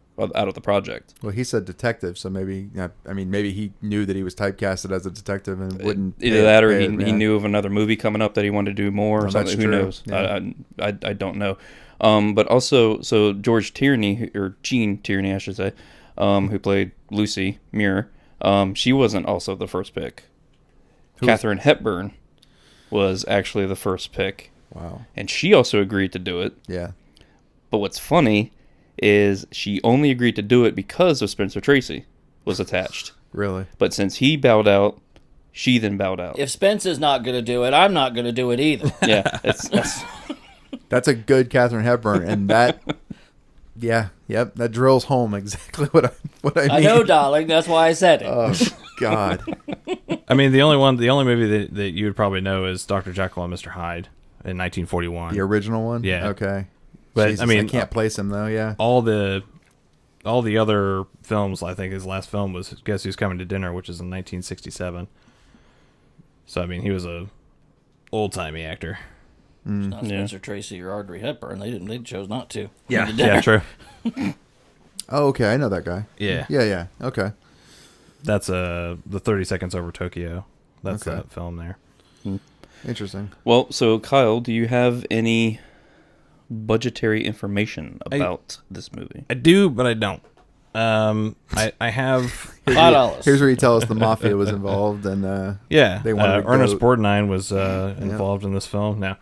project. Well, he said detective, so maybe he knew that he was typecasted as a detective and wouldn't. Either that, or he knew of another movie coming up that he wanted to do more, or something. Who knows? Yeah. I don't know. But also, so George Tierney, or Gene Tierney, I should say, who played Lucy Muir, she wasn't also the first pick. Katharine Hepburn was actually the first pick. Wow. And she also agreed to do it. Yeah. But what's funny is she only agreed to do it because of Spencer Tracy was attached. Really? But since he bowed out, she then bowed out. If Spence is not going to do it, I'm not going to do it either. Yeah. That's a good Katharine Hepburn, and that... Yeah, yep, that drills home exactly what I mean. I know, darling. That's why I said it. Oh, God. I mean, the only movie that you would probably know is Dr. Jekyll and Mr. Hyde in 1941. The original one? Yeah. Okay. But Jesus, I mean, I can't place him though. Yeah. All the other films, I think his last film was Guess Who's Coming to Dinner, which is in 1967. So I mean, he was a old-timey actor. It's not Spencer Tracy or Audrey Hepburn. They chose not to. Yeah, yeah, true. Oh, okay. I know that guy. Yeah. Yeah. Okay. That's the 30 Seconds Over Tokyo. That's that film there. Interesting. Well, so Kyle, do you have any budgetary information about this movie? I do, but I don't. I have $5. Here's where you tell us the mafia was involved, and they wanted Ernest Borgnine was involved in this film. Now,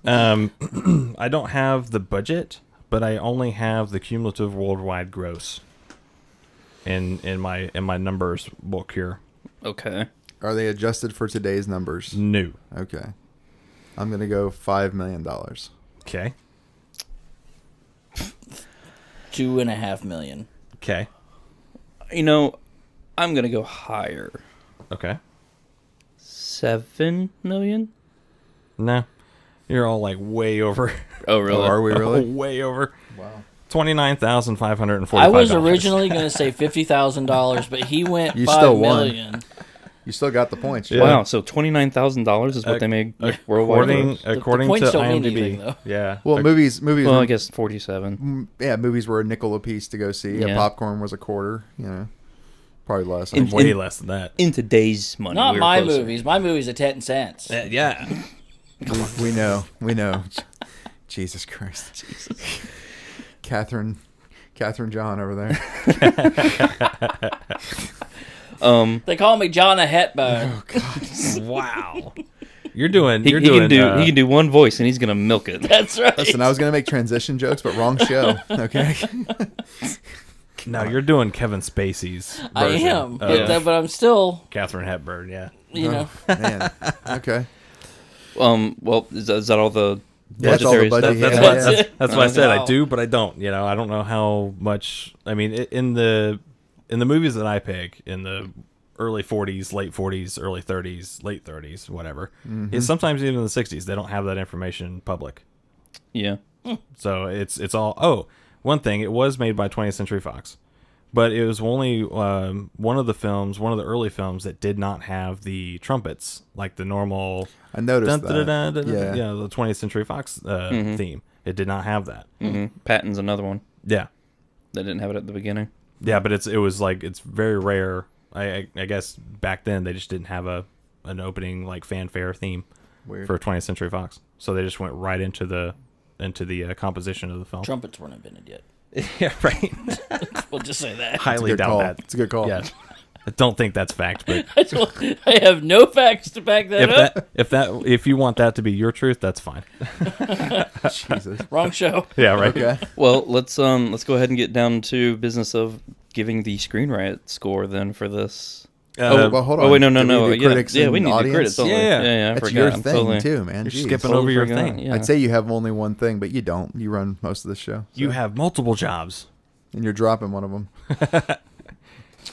I don't have the budget, but I only have the cumulative worldwide gross in my numbers book here. Okay. Are they adjusted for today's numbers? No. Okay. I'm gonna go $5 million. Okay. $2.5 million. Okay. You know, I'm gonna go higher. Okay. $7 million? No. You're all like way over. Oh, really? Oh, are we really? Way over. Wow. $29,545. I was originally going to say $50,000, but he went You $5 still won. million. You still got the points. Yeah. Wow, so $29,000 is what they made worldwide. According points to don't mean IMDb. anything, though. Yeah. Well, movies. Well, I guess 47. Yeah, movies were a nickel a piece to go see. Yeah. A popcorn was a quarter. Probably less. Way less than that. In today's money. Not we were my closer. movies. My movies are 10 cents. Yeah. We know. Jesus Christ. Catherine John over there. They call me John a Hepburn. Oh God. Wow. He can do one voice and he's gonna milk it. That's right. Listen, I was gonna make transition jokes, but wrong show. Okay. No, you're doing Kevin Spacey's version. I am, of but I'm still, Catherine Hepburn. Yeah. you know. Man. Okay. Well, is that all the That's all the budgetary budget stuff? he That's had. why I said Wow. I do, but I don't. I don't know how much. I mean, in the movies that I pick in the early 40s, late 40s, early 30s, late 30s, whatever. It's sometimes even in the 60s they don't have that information public. Yeah. So it's all. Oh, one thing, it was made by 20th Century Fox, but it was only one of the early films that did not have the trumpets like the normal. I noticed that. Yeah, the 20th Century Fox theme. It did not have that. Mm-hmm. Patton's another one. Yeah, They didn't have it at the beginning. yeah, but it's very rare. I guess back then they just didn't have an opening like fanfare theme Weird. for 20th Century Fox, so they just went right into the composition of the film. Trumpets weren't invented yet. Yeah, right. We'll just say that. Highly doubt that. It's a good call. Yeah, I don't think that's fact, but I have no facts to back that up. if you want that to be your truth, that's fine. Jesus. Wrong show. Yeah, right. Okay. Well, let's go ahead and get down to business of giving the Screen Riot score then for this. Well, hold on. Oh wait, no. Do we do Yeah, critics we and need the audience? credits. Don't we? Yeah. I That's forgot. your I'm thing totally, too, man. You're Jeez. skipping totally over your forgot. thing. Yeah. I'd say you have only one thing, but you don't. You run most of the show. You have multiple jobs. And you're dropping one of them.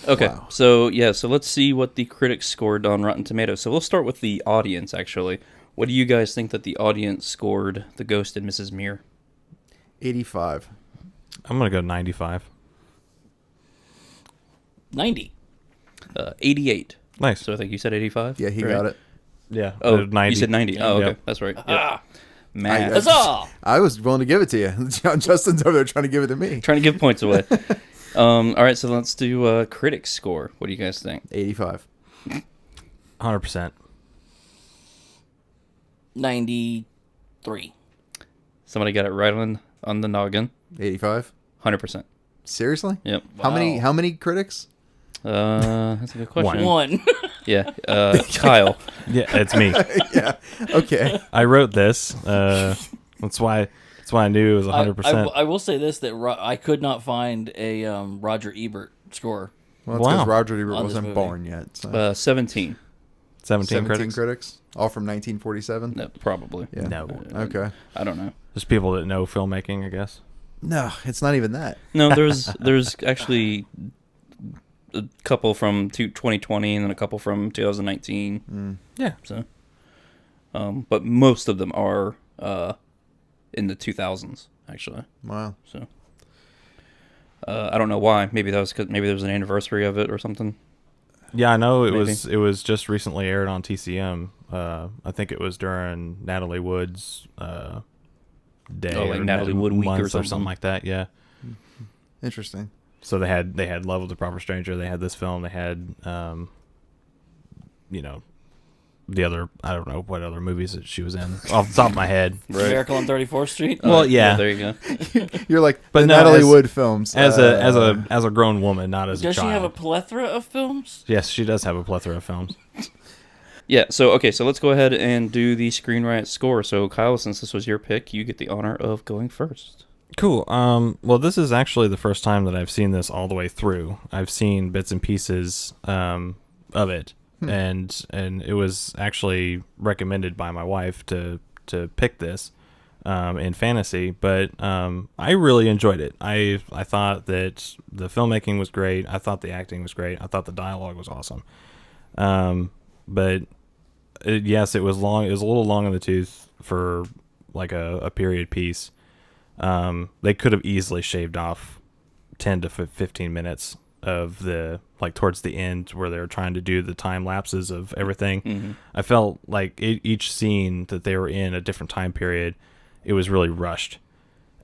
Okay, Wow. so let's see what the critics scored on Rotten Tomatoes. So we'll start with the audience, actually. What do you guys think that the audience scored The Ghost and Mrs. Muir? 85. I'm gonna go 95. 90. 88. Nice. So I think you said 85? Yeah, he right? got it. Yeah. Oh, 90. you said 90. Oh, okay. Yep. That's right. Yep. Ah, Math. huzzah! I was willing to give it to you. Justin's over there trying to give it to me. Trying to give points away. All right, so let's do critics score. What do you guys think? 85. 100%. 93. Somebody got it right on the noggin. 85. 100%. Seriously? Yep. How many critics? That's a good question. One. Yeah. Kyle. Yeah, it's me. Yeah. Okay. I wrote this. That's why I knew it was 100%. I will say this, that I could not find a Roger Ebert score. Well, that's because Wow. Roger Ebert On this wasn't movie. born yet. So. 17. 17 critics? critics. All from 1947? No, probably. Yeah. No. Okay. I don't know. Just people that know filmmaking, I guess. No, it's not even that. No, there's actually a couple from 2020 and then a couple from 2019. Yeah. So, but most of them are in the 2000s actually. Wow. So, I don't know why. Maybe that was because maybe there was an anniversary of it or something. Yeah, I know it was just recently aired on TCM. I think it was during Natalie Wood's day, like Natalie Wood week or something like that. Yeah. Interesting. So they had Love of the Proper Stranger. They had this film. They had the other, I don't know what other movies that she was in off the top of my head. Right. Miracle on 34th Street. Well, yeah. There you go. You're like, but Natalie Wood films as a grown woman, not as a child. Does she have a plethora of films? Yes, she does have a plethora of films. Yeah. So let's go ahead and do the Screen Riot score. So Kyle, since this was your pick, you get the honor of going first. Cool. Well, this is actually the first time that I've seen this all the way through. I've seen bits and pieces of it. And it was actually recommended by my wife to pick this in fantasy, but I really enjoyed it. I thought that the filmmaking was great. I thought the acting was great. I thought the dialogue was awesome. But yes, it was long. It was a little long in the tooth for like a period piece. They could have easily shaved off 10 to 15 minutes of the, like, towards the end where they're trying to do the time lapses of everything. Mm-hmm. I felt like each scene that they were in a different time period, it was really rushed.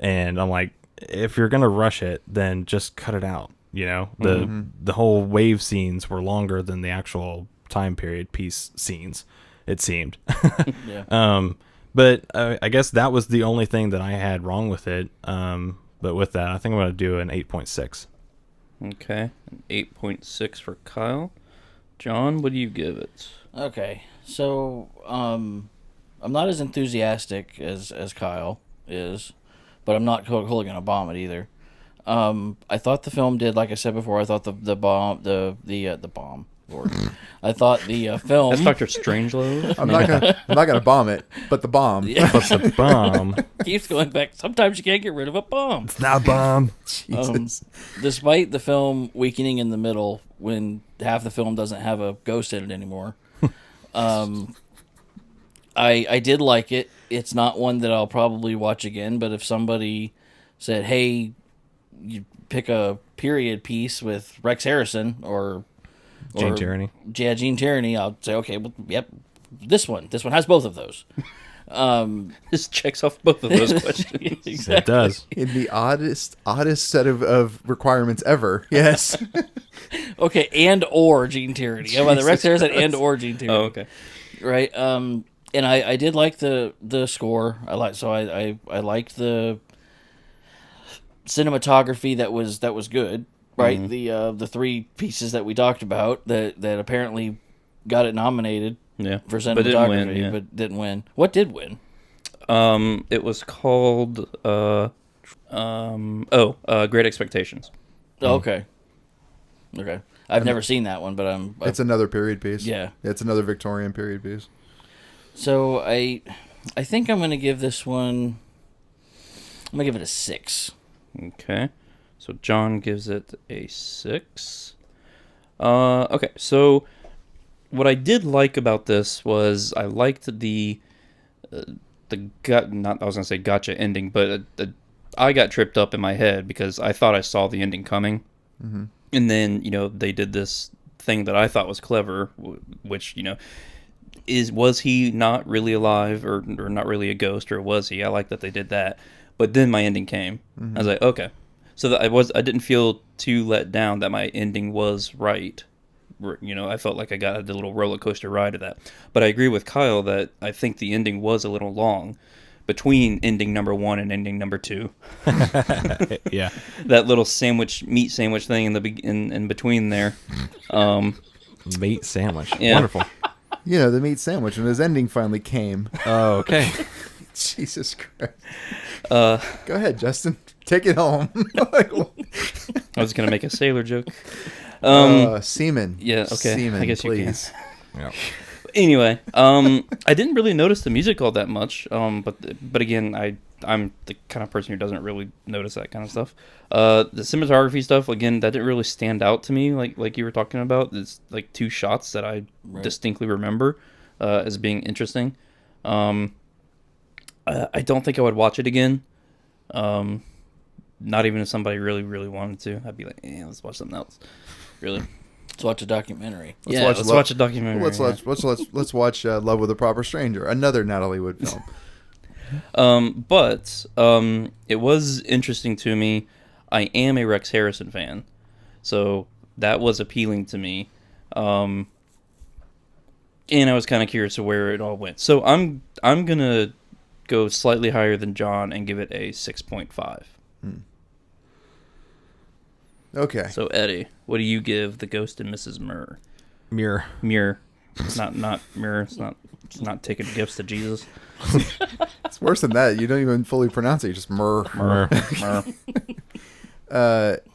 And I'm like, if you're going to rush it, then just cut it out. The whole wave scenes were longer than the actual time period piece scenes, it seemed. Yeah. But I guess that was the only thing that I had wrong with it. But with that, I think I'm going to do an 8.6. Okay, an 8.6 for Kyle. John, what do you give it? Okay, so I'm not as enthusiastic as Kyle is, but I'm not totally going to bomb it either. I thought the film did, like I said before, I thought the bomb. Lord. I thought the film. That's Dr. Strangelove. I'm not gonna bomb it, but the bomb. Yeah. But the bomb keeps going back. Sometimes you can't get rid of a bomb. It's not a bomb. Jesus. Despite the film weakening in the middle, when half the film doesn't have a ghost in it anymore, I did like it. It's not one that I'll probably watch again. But if somebody said, "Hey, you pick a period piece with Rex Harrison or Gene Tierney. Yeah, Gene Tierney," I'll say, okay, well, yep, this one has both of those. This checks off both of those questions. Exactly. It does. In the oddest set of requirements ever. Yes. Okay, and or Gene Tierney. Yeah, the Rex Harrison and or Gene Tierney. Oh, okay. Right. And I did like the score. I liked the cinematography that was good. Right, mm-hmm. The three pieces that we talked about that apparently got it nominated for cinematography, but didn't win. What did win? It was called Great Expectations. Oh, okay. I've never seen that one, but it's another period piece. Yeah, it's another Victorian period piece. So I think I'm going to give this one. I'm going to give it a 6. Okay. So John gives it a 6. Okay, so what I did like about this was I liked the gotcha ending, but I got tripped up in my head because I thought I saw the ending coming, and then they did this thing that I thought was clever, which was he not really alive or not really a ghost, or was he? I like that they did that, but then my ending came. I was like, okay. So that I didn't feel too let down that my ending was right. I felt like I got a little roller coaster ride of that. But I agree with Kyle that I think the ending was a little long between ending number 1 and ending number 2. Yeah, that little meat sandwich thing in between there. Meat sandwich, yeah. Wonderful. The meat sandwich, and his ending finally came. Oh, okay. Jesus Christ. Go ahead, Justin. Take it home. I was going to make a sailor joke. Semen. Yeah, okay. Semen, I guess please. You can. Yeah. Anyway, I didn't really notice the music all that much, but again, I'm the kind of person who doesn't really notice that kind of stuff. The cinematography stuff, again, that didn't really stand out to me like you were talking about. It's like 2 shots that I distinctly remember as being interesting. I don't think I would watch it again. Not even if somebody really, really wanted to. I'd be like, let's watch something else. Really. Let's watch a documentary. Let's watch a documentary. Let's watch Love with a Proper Stranger, another Natalie Wood film. But it was interesting to me. I am a Rex Harrison fan, so that was appealing to me. And I was kind of curious to where it all went. So I'm gonna go slightly higher than John and give it a 6.5. Okay. So Eddie, what do you give The Ghost and Mrs. Muir? Muir. It's not Muir. It's not taking gifts to Jesus. It's worse than that. You don't even fully pronounce it. You just Muir.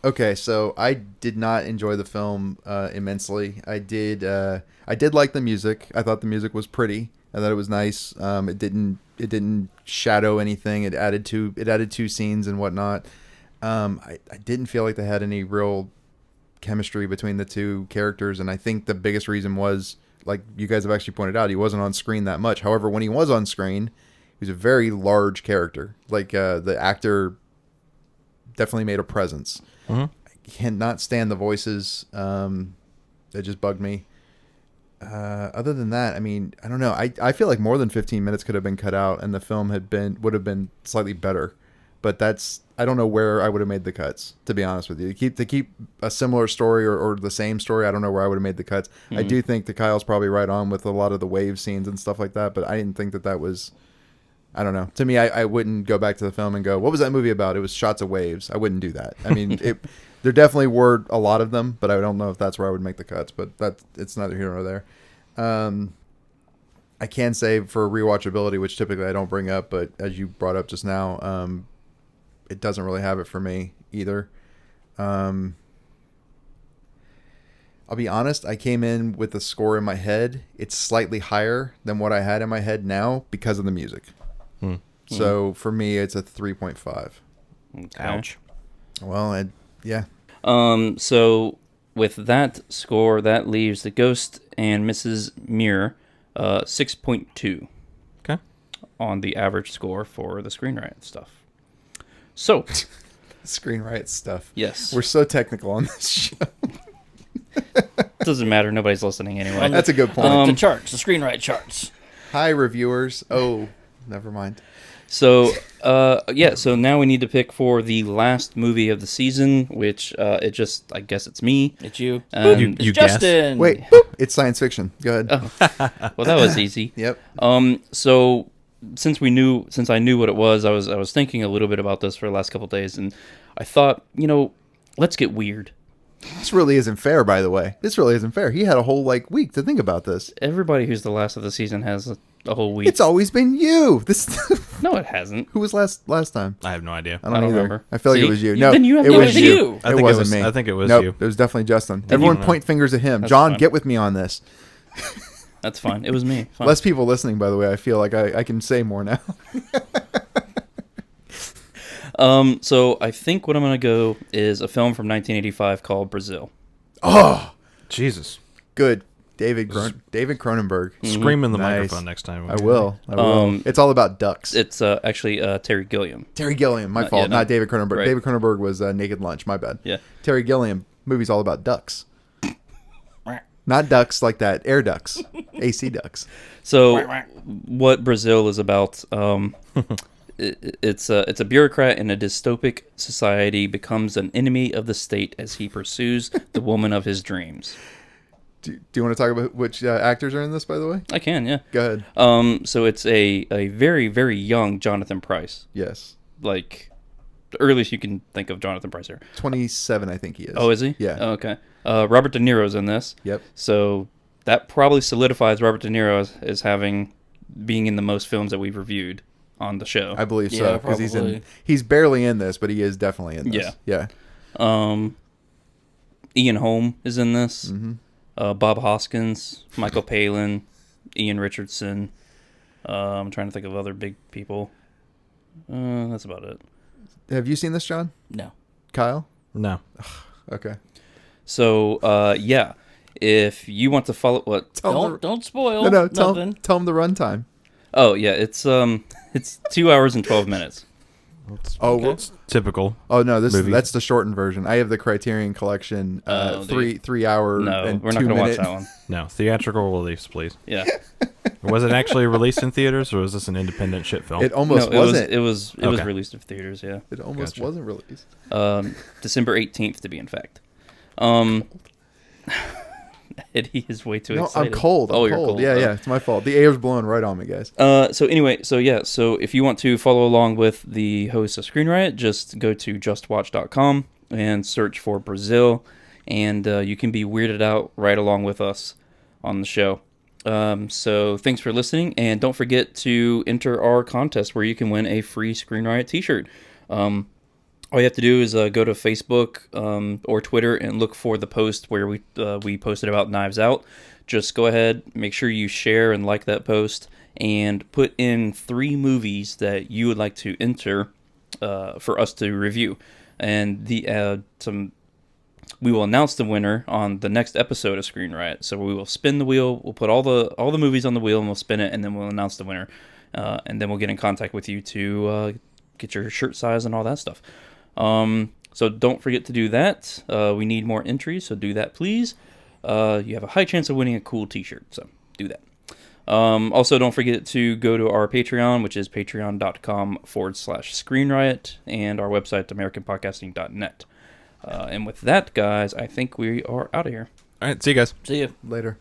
Okay, so I did not enjoy the film immensely. I did like the music. I thought the music was pretty. I thought it was nice. It didn't shadow anything. It added two scenes and whatnot. I didn't feel like they had any real chemistry between the two characters, and I think the biggest reason was, like you guys have actually pointed out, he wasn't on screen that much. However, when he was on screen, he was a very large character. Like the actor definitely made a presence. Mm-hmm. I cannot stand the voices. It just bugged me. Other than that, I mean, I don't know. I feel like more than 15 minutes could have been cut out, and the film would have been slightly better. But I don't know where I would have made the cuts, to be honest with you. To keep a similar story or the same story, I don't know where I would have made the cuts. Mm-hmm. I do think that Kyle's probably right on with a lot of the wave scenes and stuff like that, but I didn't think that was, I don't know. To me, I wouldn't go back to the film and go, what was that movie about? It was shots of waves. I wouldn't do that. I mean, there definitely were a lot of them, but I don't know if that's where I would make the cuts, but it's neither here nor there. I can say for rewatchability, which typically I don't bring up, but as you brought up just now, it doesn't really have it for me either. I'll be honest, I came in with the score in my head. It's slightly higher than what I had in my head now because of the music. So for me, it's a 3.5. Okay. Ouch. Well, yeah. So with that score, that leaves The Ghost and Mrs. Muir 6.2. Okay. On the average score for the Screen Riot stuff. So, Screen Riot stuff. Yes. We're so technical on this show. Doesn't matter. Nobody's listening anyway. That's a good point. The charts, the Screen Riot charts. Hi, reviewers. Oh, never mind. So, so now we need to pick for the last movie of the season, which I guess it's me. It's you. It's you Justin. Wait, boop, it's science fiction. Go ahead. Oh. Well, that was easy. Yep. So since I knew what it was, I was thinking a little bit about this for the last couple of days, and I thought, let's get weird. This really isn't fair, by the way. This really isn't fair. He had a whole week to think about this. Everybody who's the last of the season has a whole week. It's always been you. No, it hasn't. Who was last time? I have no idea. I don't remember. I feel like it was you. No, then you have it no was idea. you. I think it wasn't me. I think it was nope, you. It was definitely Justin. Everyone point fingers at him. John, fine. get with me on this. That's fine. It was me. Fine. Less people listening, by the way. I feel like I can say more now. So I think what I'm going to go is a film from 1985 called Brazil. Oh, Jesus. Good. David Cronenberg. Scream in the Nice. microphone next time. I will. It's all about ducks. It's actually Terry Gilliam. Terry Gilliam. My fault. Not David Cronenberg. Right. David Cronenberg was Naked Lunch. My bad. Yeah. Terry Gilliam. Movie's all about ducks. Not ducks like that. Air ducks. AC ducks. So what Brazil is about, it's a bureaucrat in a dystopic society becomes an enemy of the state as he pursues the woman of his dreams. Do you want to talk about which actors are in this, by the way? I can, yeah. Go ahead. So it's a very, very young Jonathan Pryce. Yes. Like, the earliest you can think of Jonathan Pryce here. 27, I think he is. Oh, is he? Yeah. Oh, okay. Robert De Niro's in this. Yep. So that probably solidifies Robert De Niro as being in the most films that we've reviewed on the show. I believe so, because he's barely in this, but he is definitely in this. Yeah. Ian Holm is in this. Mm-hmm. Bob Hoskins, Michael Palin, Ian Richardson. I'm trying to think of other big people. That's about it. Have you seen this, John? No. Kyle? No. Okay. So, if you want to follow what? Don't spoil. No. Tell him the runtime. Oh yeah, it's 2 hours and 12 minutes. It's typical. Oh no, that's the shortened version. I have the Criterion Collection 3 hour. No, and we're not going to watch that one. No, theatrical release, please. Yeah. Was it actually released in theaters, or was this an independent shit film? It almost wasn't. It was released in theaters. Yeah. It almost wasn't released. December 18th, to be in fact. Eddie is way too excited. I'm cold. You're cold. Yeah, it's my fault. The air's blowing right on me, guys. So if you want to follow along with the hosts of Screen Riot, just go to justwatch.com and search for Brazil, and you can be weirded out right along with us on the show. So thanks for listening, and don't forget to enter our contest where you can win a free Screen Riot t-shirt. All you have to do is go to Facebook or Twitter and look for the post where we posted about Knives Out. Just go ahead, make sure you share and like that post, and put in 3 movies that you would like to enter for us to review. And we will announce the winner on the next episode of Screen Riot. So we will spin the wheel, we'll put all the movies on the wheel, and we'll spin it, and then we'll announce the winner. And then we'll get in contact with you to get your shirt size and all that stuff. So don't forget to do that. We need more entries, so do that, please. You have a high chance of winning a cool t-shirt, so do that. Also, don't forget to go to our Patreon, which is patreon.com/ScreenRiot, and our website, AmericanPodcasting.net. And with that, guys, I think we are out of here. All right, see you guys. See you later.